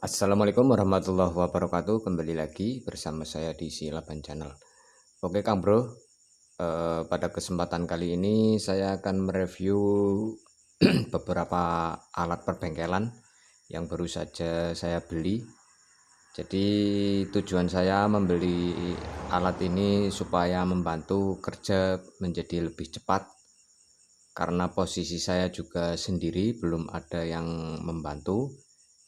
Assalamualaikum warahmatullahi wabarakatuh. Kembali lagi bersama saya di Silaban Channel. Oke Kang Bro, pada kesempatan kali ini saya akan mereview beberapa alat perbengkelan yang baru saja saya beli. Jadi tujuan saya membeli alat ini supaya membantu kerja menjadi lebih cepat, karena posisi saya juga sendiri, belum ada yang membantu.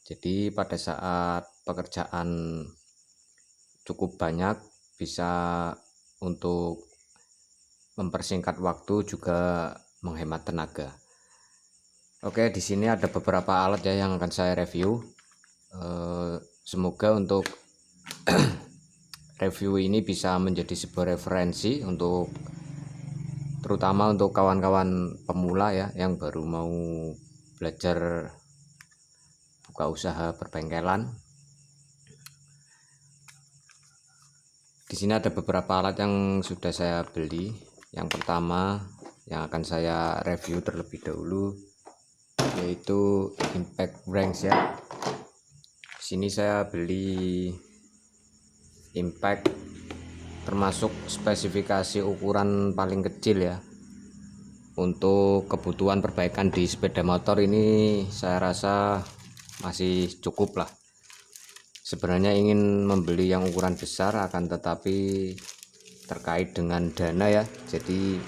Jadi pada saat pekerjaan cukup banyak, bisa untuk mempersingkat waktu, juga menghemat tenaga. Oke, di sini ada beberapa alat ya yang akan saya review. Semoga untuk review ini bisa menjadi sebuah referensi untuk terutama untuk kawan-kawan pemula ya, yang baru mau belajar buka usaha perbengkelan. Di sini ada beberapa alat yang sudah saya beli. Yang pertama yang akan saya review terlebih dahulu yaitu impact wrench ya. Di sini saya beli impact termasuk spesifikasi ukuran paling kecil ya. Untuk kebutuhan perbaikan di sepeda motor ini saya rasa masih cukup lah. Sebenarnya ingin membeli yang ukuran besar, akan tetapi terkait dengan dana ya, jadi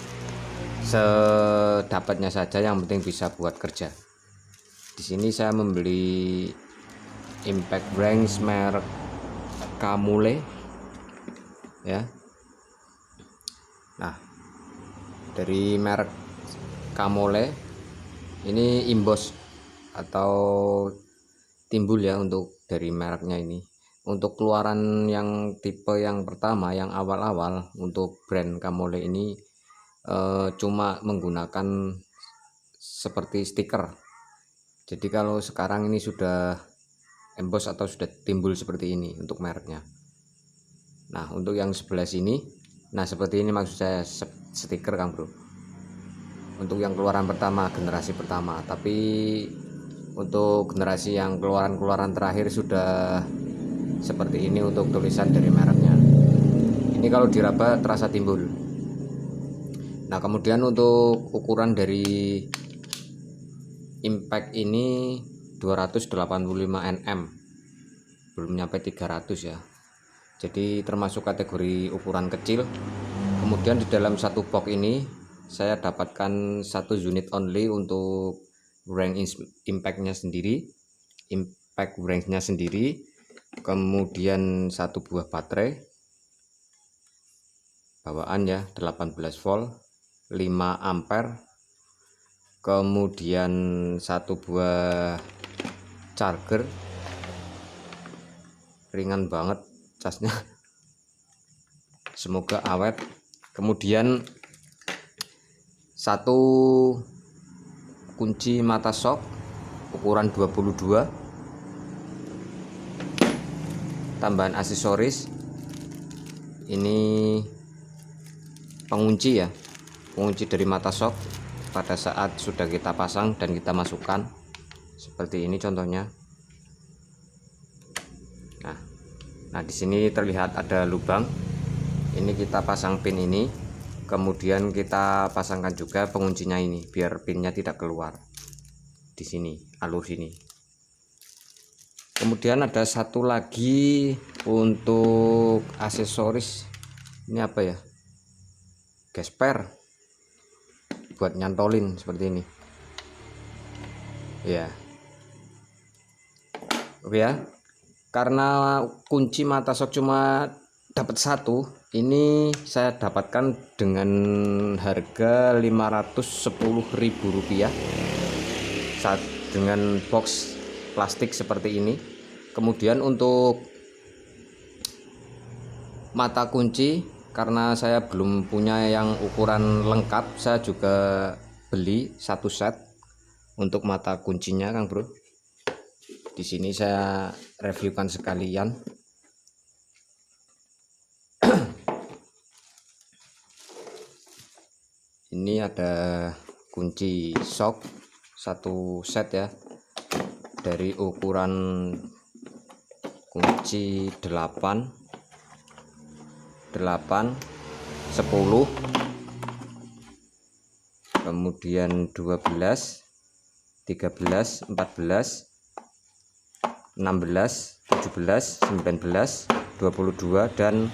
sedapatnya saja, yang penting bisa buat kerja. Di sini saya membeli impact wrench merek Kamule ya. Nah, dari merek Kamule ini imbos atau timbul ya untuk dari mereknya ini. Untuk keluaran yang tipe yang pertama, yang awal-awal untuk brand Kamole ini cuma menggunakan seperti stiker. Jadi kalau sekarang ini sudah emboss atau sudah timbul seperti ini untuk mereknya. Nah, untuk yang sebelah sini, nah seperti ini maksud saya, stiker Kang Bro. Untuk yang keluaran pertama, generasi pertama, tapi untuk generasi yang keluaran terakhir sudah seperti ini untuk tulisan dari mereknya. Ini kalau diraba terasa timbul. Nah, kemudian untuk ukuran dari impact ini 285 nm, belum nyampe 300 ya. Jadi termasuk kategori ukuran kecil. Kemudian di dalam satu box ini saya dapatkan satu unit only untuk wrench impactnya sendiri, impact wrenchnya sendiri, kemudian satu buah baterai bawaan ya, 18 volt 5 ampere, kemudian satu buah charger, ringan banget casnya, semoga awet. Kemudian satu kunci mata shock ukuran 22, tambahan aksesoris ini pengunci ya, pengunci dari mata shock pada saat sudah kita pasang dan kita masukkan seperti ini contohnya. Nah, di sini terlihat ada lubang, ini kita pasang pin ini, kemudian kita pasangkan juga penguncinya ini biar pinnya tidak keluar di sini, alur sini. Kemudian ada satu lagi untuk aksesoris, ini apa ya, gesper buat nyantolin seperti ini ya. Oke ya, karena kunci mata shock cuma dapat satu, ini saya dapatkan dengan harga Rp510.000 saat dengan box plastik seperti ini. Kemudian untuk mata kunci, karena saya belum punya yang ukuran lengkap, saya juga beli satu set untuk mata kuncinya Kang Bro. Di sini saya reviewkan sekalian. Ini ada kunci shock satu set ya, dari ukuran kunci 8 10, kemudian 12, 13, 14, 16, 17, 19, 22 dan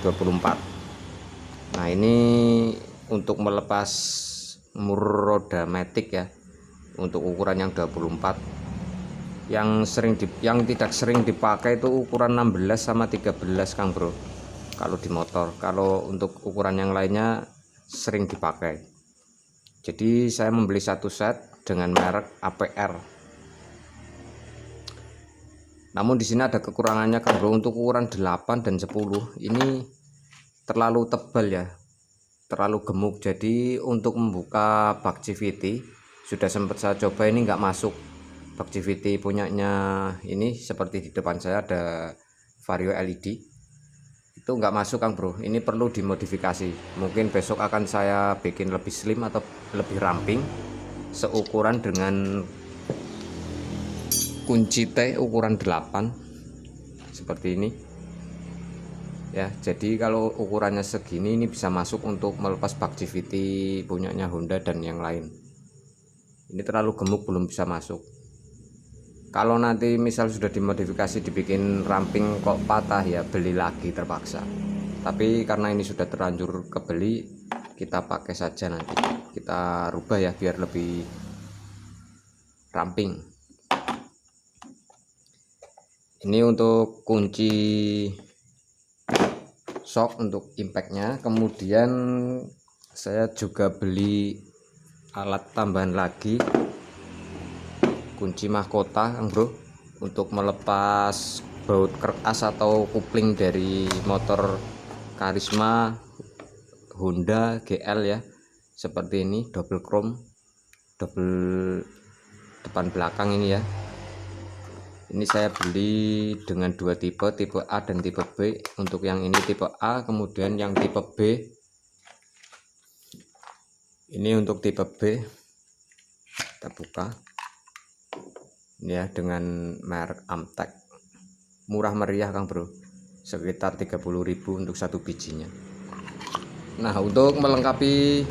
24. Nah, ini untuk melepas mur roda matic ya, untuk ukuran yang 24. Yang tidak sering dipakai itu ukuran 16 sama 13 Kang Bro, kalau di motor. Kalau untuk ukuran yang lainnya sering dipakai. Jadi saya membeli satu set dengan merek APR. Namun di sini ada kekurangannya Kang Bro, untuk ukuran 8 dan 10 ini terlalu tebal ya, terlalu gemuk. Jadi untuk membuka bak CVT sudah sempat saya coba, ini nggak masuk. Bak CVT punyanya ini seperti di depan saya ada Vario LED, itu nggak masuk Kang Bro. Ini perlu dimodifikasi. Mungkin besok akan saya bikin lebih slim atau lebih ramping, seukuran dengan kunci T ukuran 8 seperti ini ya. Jadi kalau ukurannya segini, ini bisa masuk untuk melepas bak CVT punyanya Honda dan yang lain. Ini terlalu gemuk, belum bisa masuk. Kalau nanti misal sudah dimodifikasi dibikin ramping kok patah ya, beli lagi terpaksa. Tapi karena ini sudah terlanjur kebeli, kita pakai saja, nanti kita rubah ya biar lebih ramping. Ini untuk kunci shock untuk impactnya. Kemudian saya juga beli alat tambahan lagi, kunci mahkota Kang Bro, untuk melepas baut keras atau kupling dari motor Karisma Honda GL ya, seperti ini, double chrome, double depan belakang ini ya. Ini saya beli dengan dua tipe A dan tipe B. Untuk yang ini tipe A, kemudian yang tipe B ini. Untuk tipe B kita buka ini ya, dengan merek Amtek, murah meriah Kang Bro, sekitar 30.000 untuk satu bijinya. Nah, untuk melengkapi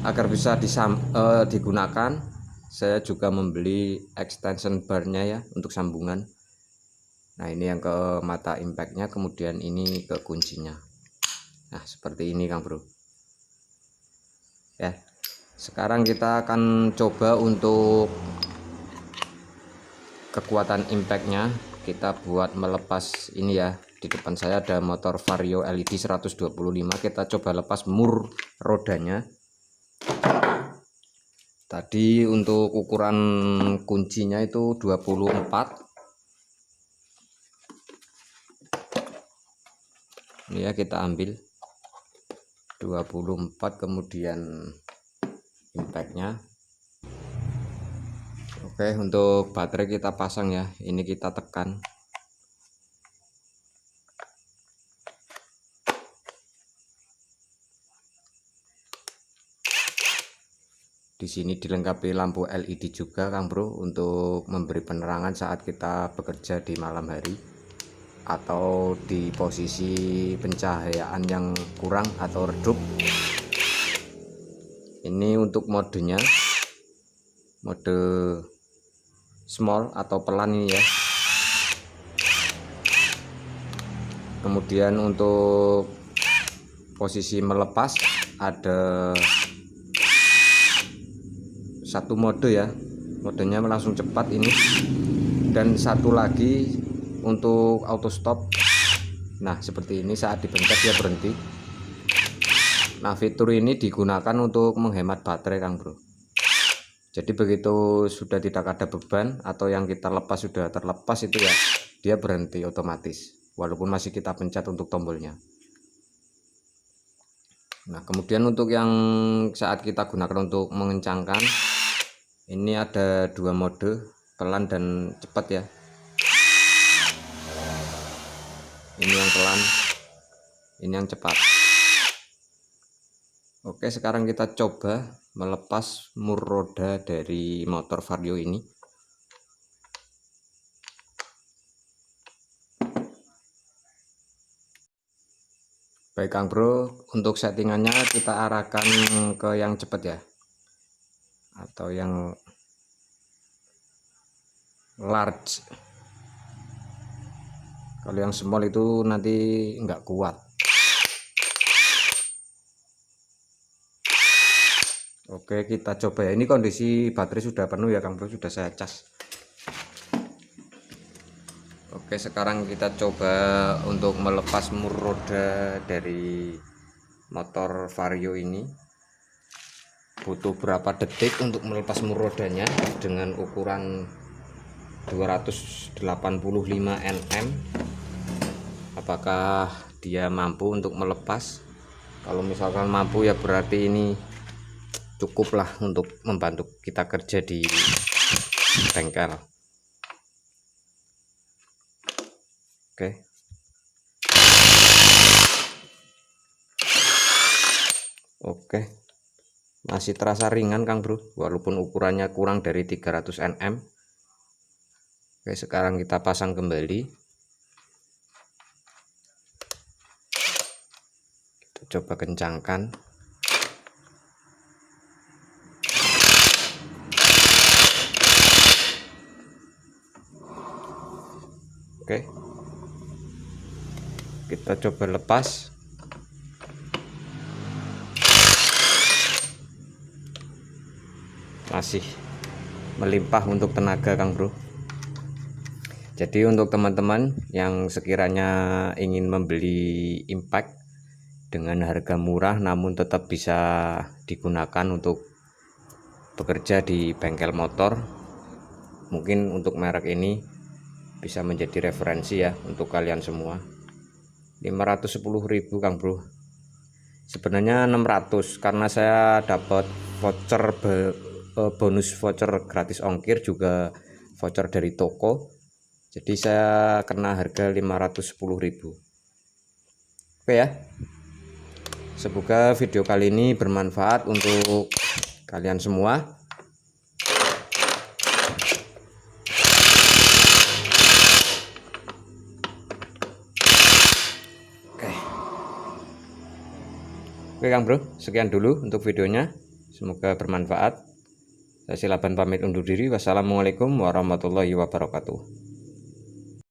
agar bisa digunakan, saya juga membeli extension barnya ya, untuk sambungan. Nah, ini yang ke mata impactnya, kemudian ini ke kuncinya. Nah, seperti ini Kang Bro ya. Sekarang kita akan coba untuk kekuatan impactnya. Kita buat melepas ini ya. Di depan saya ada motor Vario LED 125. Kita coba lepas mur rodanya. Tadi untuk ukuran kuncinya itu 24. Ini ya, kita ambil 24, kemudian impactnya. Oke, untuk baterai kita pasang ya. Ini kita tekan. Di sini dilengkapi lampu LED juga Kang Bro, untuk memberi penerangan saat kita bekerja di malam hari atau di posisi pencahayaan yang kurang atau redup. Ini untuk modenya, mode small atau pelan ini ya. Kemudian untuk posisi melepas ada satu mode ya, modenya langsung cepat ini, dan satu lagi untuk auto stop. Nah, seperti ini, saat dipencet dia berhenti. Nah, fitur ini digunakan untuk menghemat baterai Kang Bro. Jadi begitu sudah tidak ada beban atau yang kita lepas sudah terlepas itu ya, dia berhenti otomatis walaupun masih kita pencet untuk tombolnya. Nah, kemudian untuk yang saat kita gunakan untuk mengencangkan, ini ada dua mode, pelan dan cepat ya. Ini yang pelan, ini yang cepat. Oke, sekarang kita coba melepas mur roda dari motor Vario ini. Baik Kang Bro, untuk settingannya kita arahkan ke yang cepat ya, atau yang large. Kalau yang small itu nanti nggak kuat. Oke, kita coba ya. Ini kondisi baterai sudah penuh ya Kang Bro, sudah saya cas. Oke, sekarang kita coba untuk melepas mur roda dari motor Vario ini. Butuh berapa detik untuk melepas mur rodanya dengan ukuran 285 Nm. Apakah dia mampu untuk melepas? Kalau misalkan mampu ya berarti ini cukuplah untuk membantu kita kerja di bengkel. Oke. Oke. Masih terasa ringan Kang Bro, walaupun ukurannya kurang dari 300 Nm. Oke, sekarang kita pasang kembali. Kita coba kencangkan. Oke, kita coba lepas. Masih melimpah untuk tenaga Kang Bro. Jadi untuk teman-teman yang sekiranya ingin membeli impact dengan harga murah namun tetap bisa digunakan untuk bekerja di bengkel motor, mungkin untuk merek ini bisa menjadi referensi ya untuk kalian semua. 510.000 Kang Bro. Sebenarnya 600 karena saya dapat voucher bonus voucher gratis ongkir, juga voucher dari toko. Jadi saya kena harga 510.000. Oke ya. Semoga video kali ini bermanfaat untuk kalian semua. Oke Kang Bro, sekian dulu untuk videonya. Semoga bermanfaat. Saya Silaban pamit undur diri. Wassalamualaikum warahmatullahi wabarakatuh.